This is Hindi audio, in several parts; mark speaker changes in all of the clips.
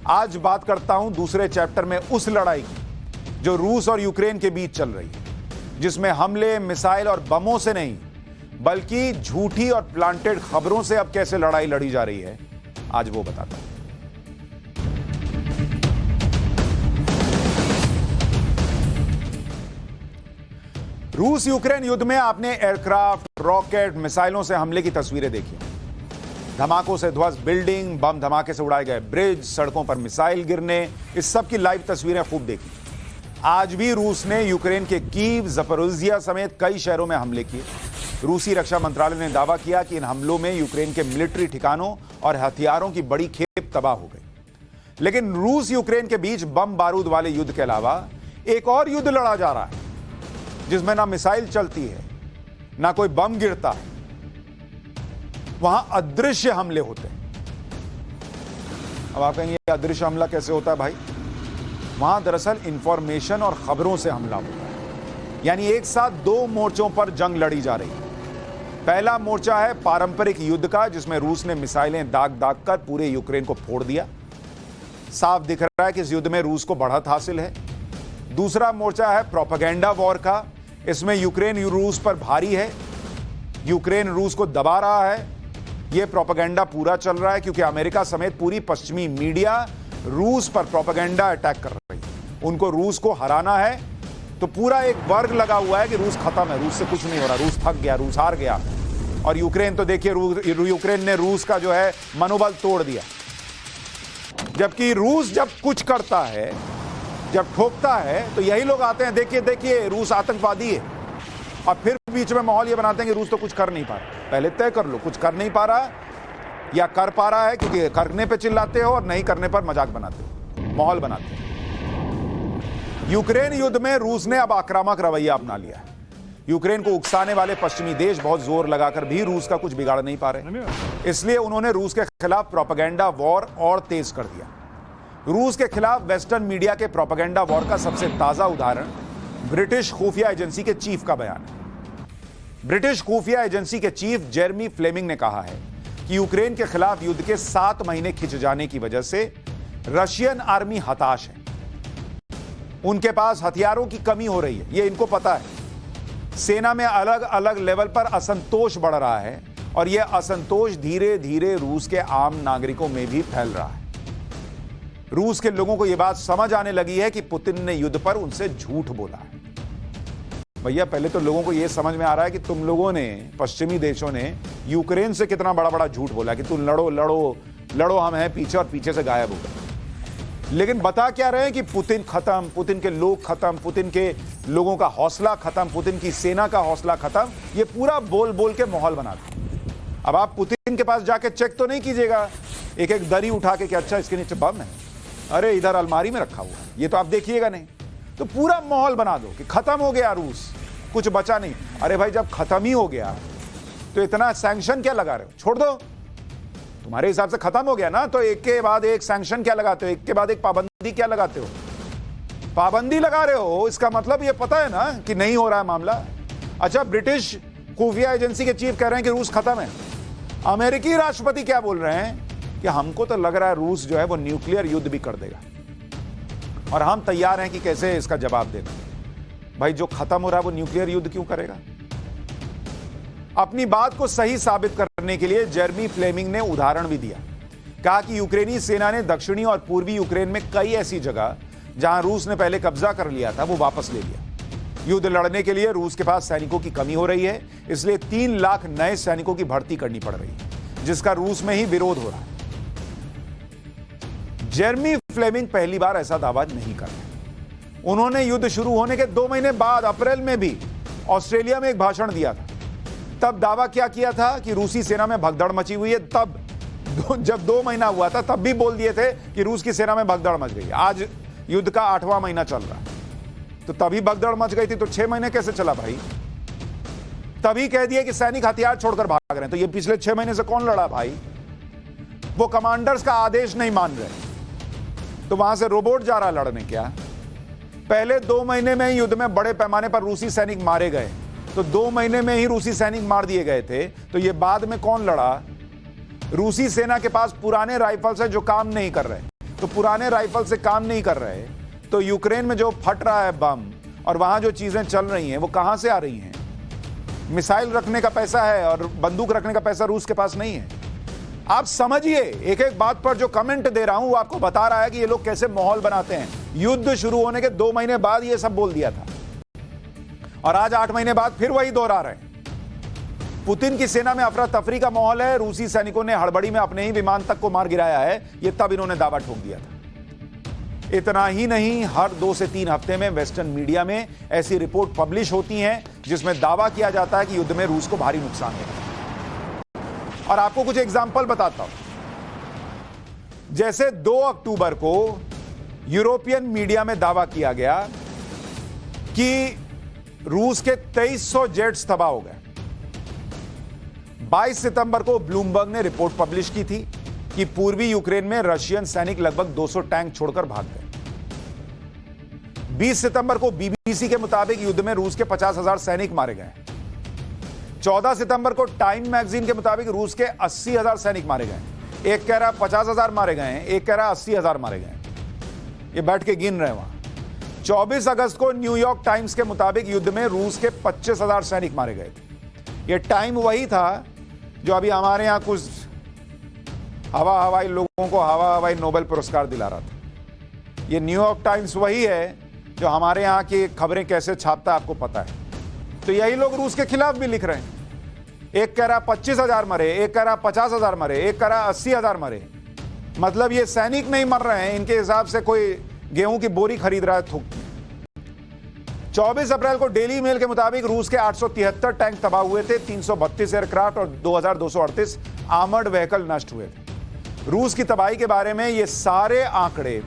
Speaker 1: आज बात करता हूं दूसरे चैप्टर में उस लड़ाई की जो रूस और यूक्रेन के बीच चल रही है, जिसमें हमले, मिसाइल और बमों से नहीं बल्कि झूठी और प्लांटेड खबरों से अब कैसे लड़ाई लड़ी जा रही है, आज वो बताता हूं। रूस यूक्रेन युद्ध में आपने एयरक्राफ्ट, रॉकेट, मिसाइलों से हमले की तस्वीरें देखी। धमाकों से ध्वस्त बिल्डिंग, बम धमाके से उड़ाए गए ब्रिज, सड़कों पर मिसाइल गिरने, इस सब की लाइव तस्वीरें खूब देखी। आज भी रूस ने यूक्रेन के कीव, ज़पोरिज़िया समेत कई शहरों में हमले किए। रूसी रक्षा मंत्रालय ने दावा किया कि इन हमलों में यूक्रेन के मिलिट्री ठिकानों और हथियारों की बड़ी खेप तबाह हो गई। लेकिन रूस यूक्रेन के बीच बम बारूद वाले युद्ध के अलावा एक और युद्ध लड़ा जा रहा है, जिसमें ना मिसाइल चलती है, ना कोई बम गिरता है, वहां अदृश्य हमले होते हैं। अब आप कहेंगे अदृश्य हमला कैसे होता है भाई? वहां दरअसल इंफॉर्मेशन और खबरों से हमला होता है, यानी एक साथ दो मोर्चों पर जंग लड़ी जा रही है। पहला मोर्चा है पारंपरिक युद्ध का, जिसमें रूस ने मिसाइलें दाग दाग कर पूरे यूक्रेन को फोड़ दिया। साफ दिख रहा है कि इस युद्ध में रूस को बढ़त हासिल है। दूसरा मोर्चा है प्रोपेगेंडा वॉर का, इसमें यूक्रेन रूस पर भारी है, यूक्रेन रूस को दबा रहा है। यह प्रोपेगेंडा पूरा चल रहा है क्योंकि अमेरिका समेत पूरी पश्चिमी मीडिया रूस पर प्रोपेगेंडा अटैक कर रही है। उनको रूस को हराना है, तो पूरा एक वर्ग लगा हुआ है कि रूस खत्म है, रूस से कुछ नहीं हो रहा, रूस थक गया, रूस हार गया। और यूक्रेन तो देखिए, यूक्रेन ने रूस का जो है मनोबल तोड़ दिया। जबकि रूस जब कुछ करता है, जब ठोकता है, तो यही लोग आते हैं, देखिए देखिए रूस आतंकवादी है, और फिर बीच में माहौल ये बनाते हैं कि रूस तो कुछ कर नहीं पा रहा। पहले तय कर लो, कुछ कर नहीं पा रहा या कर पा रहा है, क्योंकि करने पे चिल्लाते हो और नहीं करने पर मजाक बनाते हो, माहौल बनाते हो। यूक्रेन युद्ध में रूस ने अब आक्रामक रवैया अपना लिया है। यूक्रेन को उकसाने वाले पश्चिमी देश बहुत जोर लगाकर भी रूस का कुछ बिगाड़ नहीं पा रहे, इसलिए उन्होंने रूस के खिलाफ प्रोपेगेंडा वॉर और तेज कर दिया। रूस के खिलाफ वेस्टर्न मीडिया के प्रोपेगेंडा वॉर का सबसे ताजा उदाहरण ब्रिटिश खुफिया एजेंसी के चीफ का बयान है। ब्रिटिश खुफिया एजेंसी के चीफ जेरेमी फ्लेमिंग ने कहा है कि यूक्रेन के खिलाफ युद्ध के 7 महीने खिंच जाने की वजह से रशियन आर्मी हताश है। उनके पास हथियारों की कमी हो रही है, यह इनको पता है। सेना में अलग अलग लेवल पर असंतोष बढ़ रहा है और यह असंतोष धीरे धीरे रूस के आम नागरिकों में भी फैल रहा है। रूस के लोगों को यह बात समझ आने लगी है कि पुतिन ने युद्ध पर उनसे झूठ बोला है। भैया, पहले तो लोगों को यह समझ में आ रहा है कि तुम लोगों ने, पश्चिमी देशों ने यूक्रेन से कितना बड़ा बड़ा झूठ बोला कि तुम लड़ो लड़ो लड़ो, हम हैं पीछे, और पीछे से गायब हो गए। लेकिन बता क्या रहे हैं कि पुतिन खत्म, पुतिन के लोग खत्म, पुतिन के लोगों का हौसला खत्म, पुतिन की सेना का हौसला खत्म। ये पूरा बोल बोल के माहौल बनाते। अब आप पुतिन के पास जाके चेक तो नहीं कीजिएगा एक एक दरी उठा के कि अच्छा इसके नीचे बम है, अरे इधर अलमारी में रखा हुआ है, ये तो आप देखिएगा नहीं। तो पूरा माहौल बना दो कि खत्म हो गया रूस, कुछ बचा नहीं। अरे भाई, जब खत्म ही हो गया तो इतना सैंक्शन क्या लगा रहे हो? छोड़ दो, तुम्हारे हिसाब से खत्म हो गया ना, तो एक के बाद एक सैंक्शन क्या लगाते हो, एक के बाद एक पाबंदी क्या लगाते हो? पाबंदी लगा रहे हो, इसका मतलब ये पता है ना कि नहीं हो रहा है मामला। अच्छा, ब्रिटिश खुफिया एजेंसी के चीफ कह रहे हैं कि रूस खत्म है। अमेरिकी राष्ट्रपति क्या बोल रहे हैं कि हमको तो लग रहा है रूस जो है वो न्यूक्लियर युद्ध भी कर देगा और हम तैयार हैं कि कैसे इसका जवाब देना। भाई, जो खत्म हो रहा है वो न्यूक्लियर युद्ध क्यों करेगा? अपनी बात को सही साबित करने के लिए जेरेमी फ्लेमिंग ने उदाहरण भी दिया। कहा कि यूक्रेनी सेना ने दक्षिणी और पूर्वी यूक्रेन में कई ऐसी जगह जहां रूस ने पहले कब्जा कर लिया था वो वापस ले लिया। युद्ध लड़ने के लिए रूस के पास सैनिकों की कमी हो रही है, इसलिए 3 लाख नए सैनिकों की भर्ती करनी पड़ रही है, जिसका रूस में ही विरोध हो रहा है। जेरेमी फ्लेमिंग पहली बार ऐसा दावा नहीं कर रहे। उन्होंने युद्ध शुरू होने के 2 महीने बाद अप्रैल में भी ऑस्ट्रेलिया में एक भाषण दिया था। तब दावा क्या किया था कि रूसी सेना में भगदड़ मची हुई है। तब जब 2 महीना हुआ था तब भी बोल दिए थे कि रूस की सेना में भगदड़ मच गई। आज युद्ध का 8वां महीना चल रहा है, तो तभी भगदड़ मच गई थी, तो 6 महीने कैसे चला भाई? तभी कह दिए कि सैनिक हथियार छोड़कर भाग रहे हैं, तो ये पिछले 6 महीने से कौन लड़ा भाई? वो कमांडर्स का आदेश नहीं मान रहे, तो वहां से रोबोट जा रहा लड़ने क्या? पहले 2 महीने में ही युद्ध में बड़े पैमाने पर रूसी सैनिक मारे गए, तो 2 महीने में ही रूसी सैनिक मार दिए गए थे, तो ये बाद में कौन लड़ा? रूसी सेना के पास पुराने राइफल्स है जो काम नहीं कर रहे, तो पुराने राइफल से काम नहीं कर रहे, तो यूक्रेन में जो फट रहा है बम और वहां जो चीजें चल रही हैं वो कहां से आ रही हैं? मिसाइल रखने का पैसा है और बंदूक रखने का पैसा रूस के पास नहीं है। आप समझिए, एक एक बात पर जो कमेंट दे रहा हूं वो आपको बता रहा है कि ये लोग कैसे माहौल बनाते हैं। युद्ध शुरू होने के 2 महीने बाद ये सब बोल दिया था और आज 8 महीने बाद फिर वही दोहरा रहे हैं। पुतिन की सेना में अफरा तफरी का माहौल है। रूसी सैनिकों ने हड़बड़ी में अपने ही विमान तक को मार गिराया है, ये तब इन्होंने दावा ठोक दिया था। इतना ही नहीं, हर 2 से 3 हफ्ते में वेस्टर्न मीडिया में ऐसी रिपोर्ट पब्लिश होती हैं जिसमें दावा किया जाता है कि युद्ध में रूस को भारी नुकसान है। और आपको कुछ एग्जाम्पल बताता हूं। जैसे 2 अक्टूबर को यूरोपियन मीडिया में दावा किया गया कि रूस के 2300 जेट्स तबाह हो गए। 22 सितंबर को ब्लूमबर्ग ने रिपोर्ट पब्लिश की थी कि पूर्वी यूक्रेन में रशियन सैनिक लगभग 200 टैंक छोड़कर भाग गए। 20 सितंबर को बीबीसी के मुताबिक युद्ध में रूस के 50,000 सैनिक मारे गए। 14 सितंबर को टाइम मैगजीन के मुताबिक रूस के 80,000 सैनिक मारे गए। एक कह रहा 50,000 मारे गए, एक कह रहा 80,000 मारे गए। ये बैठ के गिन रहे हैं वहां। 24 अगस्त को न्यूयॉर्क टाइम्स के मुताबिक युद्ध में रूस के 25,000 सैनिक मारे गए थे। यह टाइम वही था जो अभी हमारे यहां कुछ हवाई लोगों को हवाई नोबेल पुरस्कार दिला रहा था। यह न्यूयॉर्क टाइम्स वही है जो हमारे यहां की खबरें कैसे छापता है आपको पता है। तो यही लोग रूस के खिलाफ भी लिख रहे हैं। एक कह रहा 25,000 मरे, एक कह रहा 50,000 मरे, एक कह रहा 80,000 मरे। मतलब ये सैनिक नहीं मर रहे हैं, इनके हिसाब से कोई गेहूं की बोरी खरीद रहा है थूक। 24 अप्रैल को डेली मेल के मुताबिक रूस के 873 टैंक तबाह हुए थे, 332 एयरक्राफ्ट और 2,238 आर्मर्ड व्हीकल नष्ट हुए थे। रूस की तबाही के बारे में ये सारे आंकड़े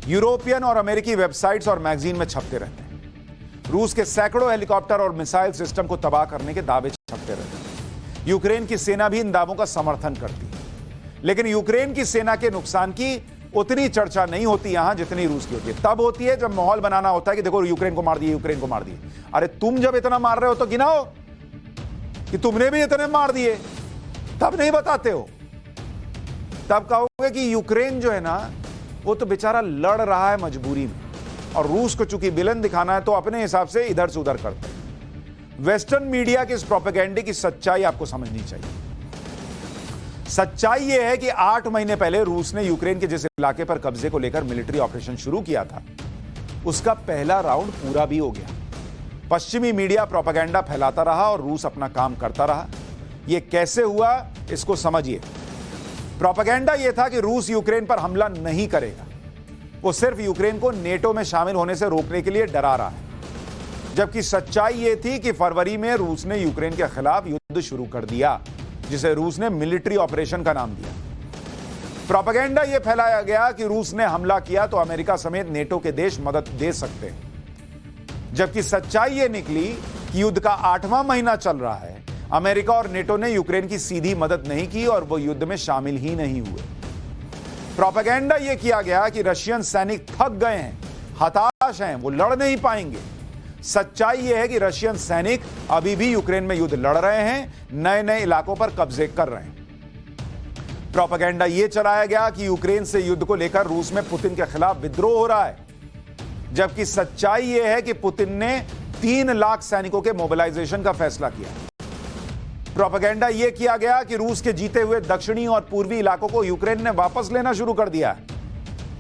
Speaker 1: यूरोपियन और अमेरिकी वेबसाइट्स और मैगजीन में छपते रहते हैं। रूस के सैकड़ों हेलीकॉप्टर और मिसाइल सिस्टम को तबाह करने के दावे छपते रहते हैं। यूक्रेन की सेना भी इन दावों का समर्थन करती है, लेकिन यूक्रेन की सेना के नुकसान की उतनी चर्चा नहीं होती यहां जितनी रूस की होती है। तब होती है जब माहौल बनाना होता है कि देखो यूक्रेन को मार दिए, यूक्रेन को मार दिए। अरे तुम जब इतना मार रहे हो तो गिनाओ कि तुमने भी इतने मार दिए, तब नहीं बताते हो। तब कहोगे कि यूक्रेन जो है ना वो तो बेचारा लड़ रहा है मजबूरी में, और रूस को चूंकि विलन दिखाना है तो अपने हिसाब से इधर से उधर करते हैं। वेस्टर्न मीडिया की इस प्रोपेगेंडे की सच्चाई आपको समझनी चाहिए। सच्चाई यह है कि 8 महीने पहले रूस ने यूक्रेन के जिस इलाके पर कब्जे को लेकर मिलिट्री ऑपरेशन शुरू किया था, उसका पहला राउंड पूरा भी हो गया। पश्चिमी मीडिया प्रोपेगेंडा फैलाता रहा और रूस अपना काम करता रहा। यह कैसे हुआ इसको समझिए। प्रोपेगेंडा यह था कि रूस यूक्रेन पर हमला नहीं करेगा, वो सिर्फ यूक्रेन को नेटो में शामिल होने से रोकने के लिए डरा रहा है। जबकि सच्चाई यह थी कि फरवरी में रूस ने यूक्रेन के खिलाफ युद्ध शुरू कर दिया, जिसे रूस ने मिलिट्री ऑपरेशन का नाम दिया। प्रोपेगेंडा यह फैलाया गया कि रूस ने हमला किया तो अमेरिका समेत नेटो के देश मदद दे सकते हैं। जबकि सच्चाई यह निकली कि युद्ध का 8वां महीना चल रहा है, अमेरिका और नेटो ने यूक्रेन की सीधी मदद नहीं की और वो युद्ध में शामिल ही नहीं हुए। प्रोपेगेंडा यह किया गया कि रशियन सैनिक थक गए हैं, हताश हैं, वो लड़ नहीं पाएंगे। सच्चाई यह है कि रशियन सैनिक अभी भी यूक्रेन में युद्ध लड़ रहे हैं, नए नए इलाकों पर कब्जे कर रहे हैं। प्रोपेगेंडा यह चलाया गया कि यूक्रेन से युद्ध को लेकर रूस में पुतिन के खिलाफ विद्रोह हो रहा है, जबकि सच्चाई यह है कि पुतिन ने 3 लाख सैनिकों के मोबिलाइजेशन का फैसला किया। प्रोपेगेंडा यह किया गया कि रूस के जीते हुए दक्षिणी और पूर्वी इलाकों को यूक्रेन ने वापस लेना शुरू कर दिया,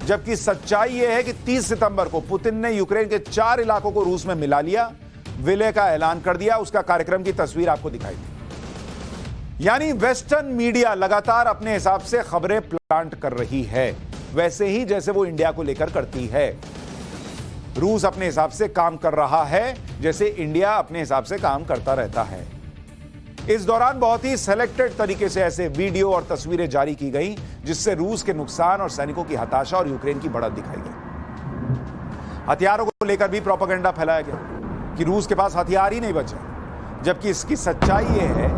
Speaker 1: जबकि सच्चाई यह है कि 30 सितंबर को पुतिन ने यूक्रेन के 4 इलाकों को रूस में मिला लिया, विलय का ऐलान कर दिया। उसका कार्यक्रम की तस्वीर आपको दिखाई दी। यानी वेस्टर्न मीडिया लगातार अपने हिसाब से खबरें प्लांट कर रही है, वैसे ही जैसे वो इंडिया को लेकर करती है। रूस अपने हिसाब से काम कर रहा है, जैसे इंडिया अपने हिसाब से काम करता रहता है। इस दौरान बहुत ही सेलेक्टेड तरीके से ऐसे वीडियो और तस्वीरें जारी की गई जिससे रूस के नुकसान और सैनिकों की हताशा और यूक्रेन की बढ़त दिखाई गई। हथियारों को लेकर भी प्रोपेगेंडा फैलाया गया कि रूस के पास हथियार ही नहीं बचे, जबकि इसकी सच्चाई यह है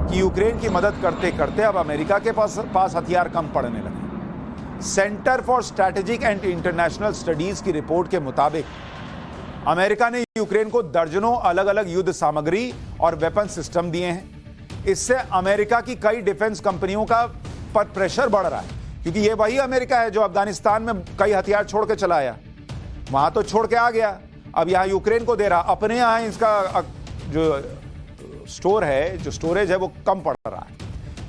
Speaker 1: कि यूक्रेन की मदद करते करते अब अमेरिका के पास हथियार कम पड़ने लगे। Centre for strategic and international studies की रिपोर्ट के मुताबिक अमेरिका ने यूक्रेन को दर्जनों अलग अलग युद्ध सामग्री और वेपन सिस्टम दिए हैं। इससे अमेरिका की कई डिफेंस कंपनियों का पर प्रेशर बढ़ रहा है क्योंकि ये वही अमेरिका है जो अफगानिस्तान में कई हथियार छोड़ के चला आया, वहां तो छोड़ के आ गया, अब यहां यूक्रेन को दे रहा, अपने यहां इसका जो स्टोर है, जो स्टोरेज है वो कम पड़ रहा है।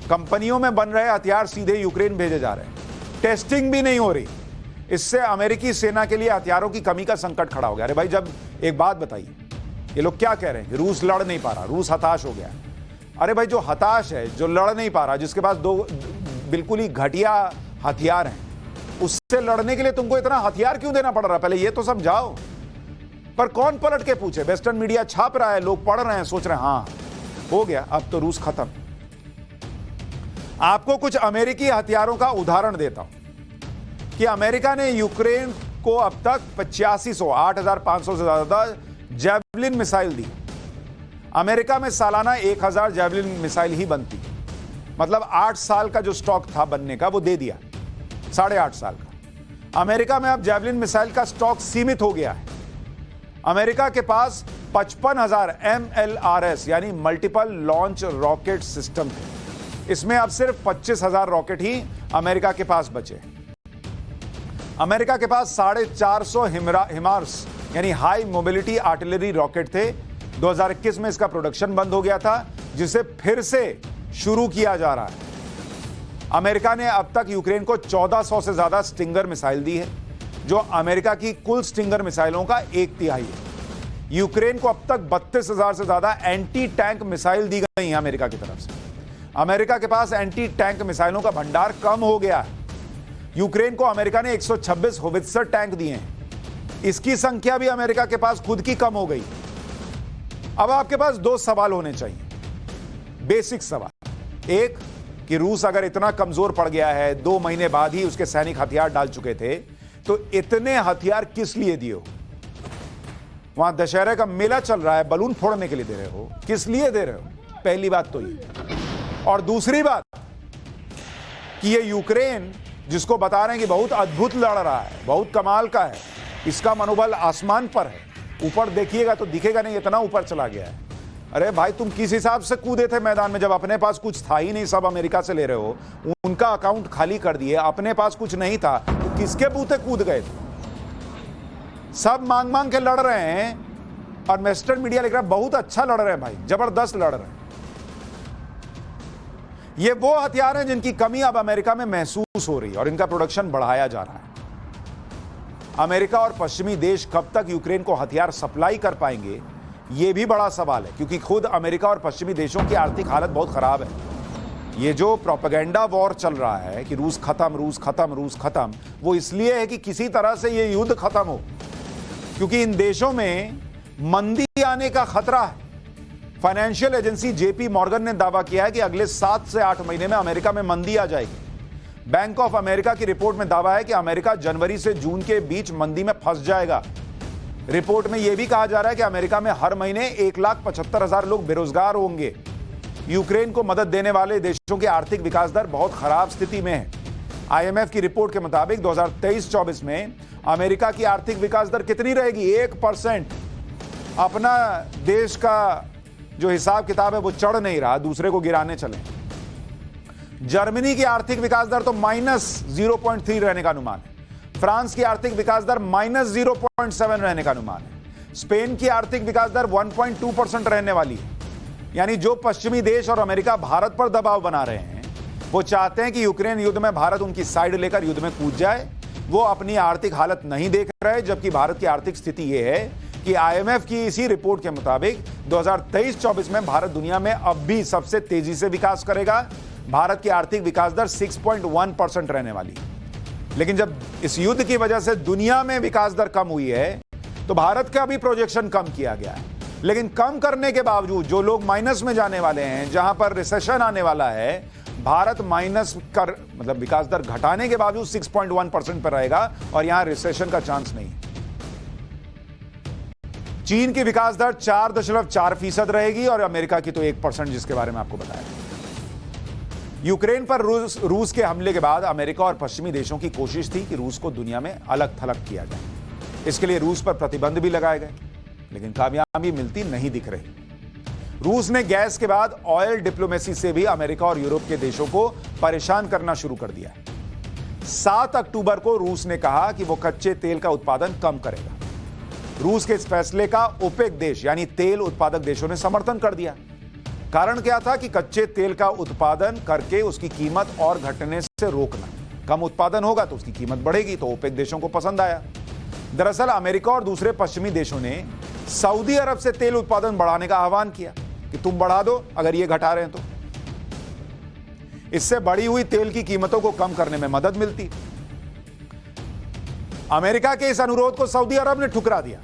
Speaker 1: कंपनियों में बन रहे हथियार सीधे यूक्रेन भेजे जा रहे हैं, टेस्टिंग भी नहीं हो रही। इससे अमेरिकी सेना के लिए हथियारों की कमी का संकट खड़ा हो गया। अरे भाई, जब एक बात बताइए, ये लोग क्या कह रहे हैं कि रूस लड़ नहीं पा रहा, रूस हताश हो गया। अरे भाई, जो हताश है, जो लड़ नहीं पा रहा, जिसके पास दो बिल्कुल ही घटिया हथियार हैं, उससे लड़ने के लिए तुमको इतना हथियार क्यों देना पड़ रहा? पहले ये तो समझाओ। पर कौन पलट के पूछे? वेस्टर्न मीडिया छाप रहा है, लोग पढ़ रहे हैं, सोच रहे हैं हाँ हो गया, अब तो रूस खत्म। आपको कुछ अमेरिकी हथियारों का उदाहरण देता हूं कि अमेरिका ने यूक्रेन को अब तक 8500 से ज्यादा जैवलिन मिसाइल दी। अमेरिका में सालाना 1000 जैवलिन मिसाइल ही बनती, मतलब 8 साल का जो स्टॉक था बनने का वो दे दिया, 8.5 साल का। अमेरिका में अब जैवलिन मिसाइल का स्टॉक सीमित हो गया है। अमेरिका के पास 55,000 MLRS यानी मल्टीपल लॉन्च रॉकेट सिस्टम थे, इसमें अब सिर्फ 25,000 रॉकेट ही अमेरिका के पास बचे। अमेरिका के पास 450 हिमार्स यानी हाई मोबिलिटी आर्टिलरी रॉकेट थे। 2021 में इसका प्रोडक्शन बंद हो गया था, जिसे फिर से शुरू किया जा रहा है। अमेरिका ने अब तक यूक्रेन को 1400 से ज्यादा स्टिंगर मिसाइल दी है, जो अमेरिका की कुल स्टिंगर मिसाइलों का 1/3 है। यूक्रेन को अब तक 32,000 से ज्यादा एंटी टैंक मिसाइल दी गई है अमेरिका की तरफ से। अमेरिका के पास एंटी टैंक मिसाइलों का भंडार कम हो गया है। यूक्रेन को अमेरिका ने 126 होवित्जर टैंक दिए हैं, इसकी संख्या भी अमेरिका के पास खुद की कम हो गई। अब आपके पास 2 सवाल होने चाहिए, बेसिक सवाल। एक कि रूस अगर इतना कमजोर पड़ गया है, 2 महीने बाद ही उसके सैनिक हथियार डाल चुके थे, तो इतने हथियार किस लिए दिए हो? वहां दशहरे का मेला चल रहा है, बलून फोड़ने के लिए दे रहे हो? किस लिए दे रहे हो? पहली बात तो ये। और दूसरी बात कि ये यूक्रेन जिसको बता रहे हैं कि बहुत अद्भुत लड़ रहा है, बहुत कमाल का है, इसका मनोबल आसमान पर है, ऊपर देखिएगा तो दिखेगा नहीं, इतना ऊपर चला गया है। अरे भाई, तुम किस हिसाब से कूदे थे मैदान में जब अपने पास कुछ था ही नहीं, सब अमेरिका से ले रहे हो, उनका अकाउंट खाली कर दिए, अपने पास कुछ नहीं था, तो किसके बूते कूद गए थे? सब मांग मांग के लड़ रहे हैं और वेस्टर्न मीडिया लिख रहा है बहुत अच्छा लड़ रहे हैं भाई, जबरदस्त लड़ रहे हैं। ये वो हथियार हैं जिनकी कमी अब अमेरिका में महसूस हो रही है और इनका प्रोडक्शन बढ़ाया जा रहा है। अमेरिका और पश्चिमी देश कब तक यूक्रेन को हथियार सप्लाई कर पाएंगे, यह भी बड़ा सवाल है, क्योंकि खुद अमेरिका और पश्चिमी देशों की आर्थिक हालत बहुत खराब है। ये जो प्रोपेगेंडा वॉर चल रहा है कि रूस खत्म, रूस खत्म, रूस खत्म, वो इसलिए है कि किसी तरह से ये युद्ध खत्म हो, क्योंकि इन देशों में मंदी आने का खतरा है। फाइनेंशियल एजेंसी जेपी मॉर्गन ने दावा किया है कि अगले 7 से 8 महीने में अमेरिका में मंदी आ जाएगी। बैंक ऑफ अमेरिका की रिपोर्ट में दावा है कि अमेरिका जनवरी से जून के बीच मंदी में फंस जाएगा। रिपोर्ट में यह भी कहा जा रहा है कि अमेरिका में हर महीने 1,75,000 लोग बेरोजगार होंगे। यूक्रेन को मदद देने वाले देशों की आर्थिक विकास दर बहुत खराब स्थिति में है। आईएमएफ की रिपोर्ट के मुताबिक 2023-24 में अमेरिका की आर्थिक विकास दर कितनी रहेगी? 1%। अपना देश का जो हिसाब किताब है वो चढ़ नहीं रहा, दूसरे को गिराने चले। जर्मनी की आर्थिक विकास दर तो -0.3 रहने का अनुमान है। फ्रांस की आर्थिक विकास दर -0.7 रहने का अनुमान है। स्पेन की आर्थिक विकास दर 1.2% रहने वाली है। यानी जो पश्चिमी देश और अमेरिका भारत पर दबाव बना रहे हैं, वो चाहते हैं कि यूक्रेन युद्ध में भारत उनकी साइड लेकर युद्ध में कूद जाए। वो अपनी आर्थिक हालत नहीं देख रहे, जबकि भारत की आर्थिक स्थिति यह है कि आईएमएफ की इसी रिपोर्ट के मुताबिक 2023-24 में भारत दुनिया में अब भी सबसे तेजी से विकास करेगा। भारत की आर्थिक विकास दर 6.1% रहने वाली है। लेकिन जब इस युद्ध की वजह से दुनिया में विकास दर कम हुई है, तो भारत का भी प्रोजेक्शन कम किया गया है। लेकिन कम करने के बावजूद जो लोग माइनस में जाने वाले हैं, जहां पर रिसेशन आने वाला है, भारत माइनस कर मतलब विकास दर घटाने के बावजूद 6.1% पर रहेगा और यहां रिसेशन का चांस नहीं। चीन की विकास दर 4.4% रहेगी और अमेरिका की तो 1%, जिसके बारे में आपको बताया। यूक्रेन पर रूस के हमले के बाद अमेरिका और पश्चिमी देशों की कोशिश थी कि रूस को दुनिया में अलग थलग किया जाए। इसके लिए रूस पर प्रतिबंध भी लगाए गए, लेकिन कामयाबी मिलती नहीं दिख रही। रूस ने गैस के बाद ऑयल डिप्लोमेसी से भी अमेरिका और यूरोप के देशों को परेशान करना शुरू कर दिया है। 7 अक्टूबर को रूस ने कहा कि वो कच्चे तेल का उत्पादन कम करेगा। रूस के इस फैसले का ओपेक देश यानी तेल उत्पादक देशों ने समर्थन कर दिया। कारण क्या था कि कच्चे तेल का उत्पादन करके उसकी कीमत और घटने से रोकना। कम उत्पादन होगा तो उसकी कीमत बढ़ेगी, तो ओपेक देशों को पसंद आया। दरअसल अमेरिका और दूसरे पश्चिमी देशों ने सऊदी अरब से तेल उत्पादन बढ़ाने का आह्वान किया कि तुम बढ़ा दो अगर ये घटा रहे हैं तो। इससे बढ़ी हुई तेल की कीमतों को कम करने में मदद मिलती। अमेरिका के इस अनुरोध को सऊदी अरब ने ठुकरा दिया।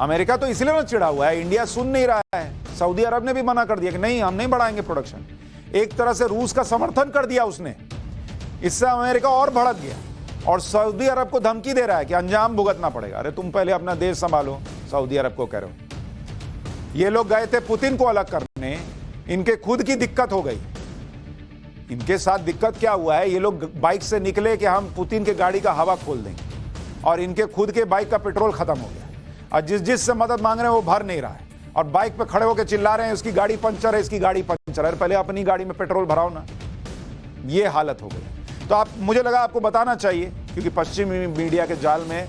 Speaker 1: अमेरिका तो इसलिए ना चिढ़ा हुआ है, इंडिया सुन नहीं रहा है। सऊदी अरब ने भी मना कर दिया कि नहीं, हम नहीं बढ़ाएंगे प्रोडक्शन। एक तरह से रूस का समर्थन कर दिया उसने। इससे अमेरिका और भड़क गया और सऊदी अरब को धमकी दे रहा है कि अंजाम भुगतना पड़ेगा। अरे तुम पहले अपना देश संभालो, सऊदी अरब को कह रहे हो। ये लोग गए थे पुतिन को अलग करने, इनके खुद की दिक्कत हो गई। इनके साथ दिक्कत क्या हुआ है, ये लोग बाइक से निकले कि हम पुतिन के गाड़ी का हवा खोल देंगे, और इनके खुद के बाइक का पेट्रोल खत्म हो गया और जिस से मदद मांग रहे हैं वो भर नहीं रहा है और बाइक पे खड़े होकर चिल्ला रहे हैं उसकी गाड़ी पंचर है, इसकी गाड़ी पंचर है। पहले अपनी गाड़ी में पेट्रोल भराओ ना। ये हालत हो गई। तो मुझे लगा आपको बताना चाहिए, क्योंकि पश्चिमी मीडिया के जाल में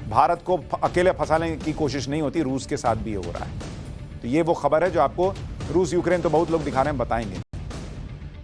Speaker 1: भारत को अकेले फंसाने की कोशिश नहीं होती, रूस के साथ भी हो रहा है। तो ये वो खबर है जो आपको रूस यूक्रेन तो बहुत लोग दिखा रहे हैं, बताएंगे।